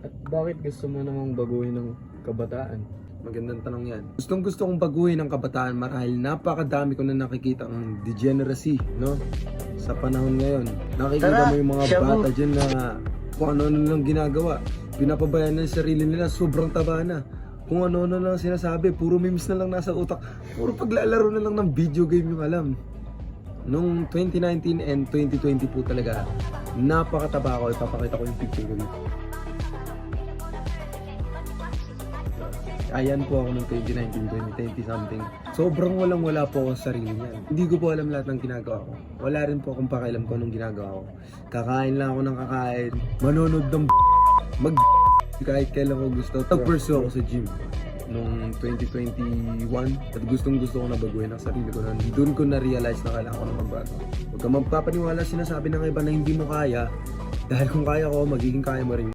At bakit gusto mo namang baguhin ng kabataan? Magandang tanong yan. Gustong gusto kong baguhin ang kabataan marahil napakadami ko na nakikita ang degeneracy, no? Sa panahon ngayon. Nakikita mo yung mga bata dyan na kung ano-ano lang ginagawa. Pinapabayaan na yung sarili nila, sobrang taba na. Kung ano-ano lang sinasabi, puro memes na lang nasa utak. Puro paglalaro na lang ng video game yung alam. Nung 2019 and 2020 po talaga, napakataba ako. Ipapakita ko yung picture ko dito. Ayan po ako ng 2019, 2020 something. Sobrang walang-wala po ako sa sarili niyan. Hindi ko po alam lahat ng ginagawa ko. Wala rin po akong pakialam kung anong ginagawa ko. Kakain lang ako ng kakain. Manonood ng kahit kailan ko gusto. Nag-pursue ako sa gym noong 2021 at gustong gusto ko na baguhin ang sarili ko na doon ko na-realize na kailangan ko na magbago. Huwag ka magpapaniwala sinasabi ng iba na hindi mo kaya dahil kung kaya ko, magiging kaya mo rin.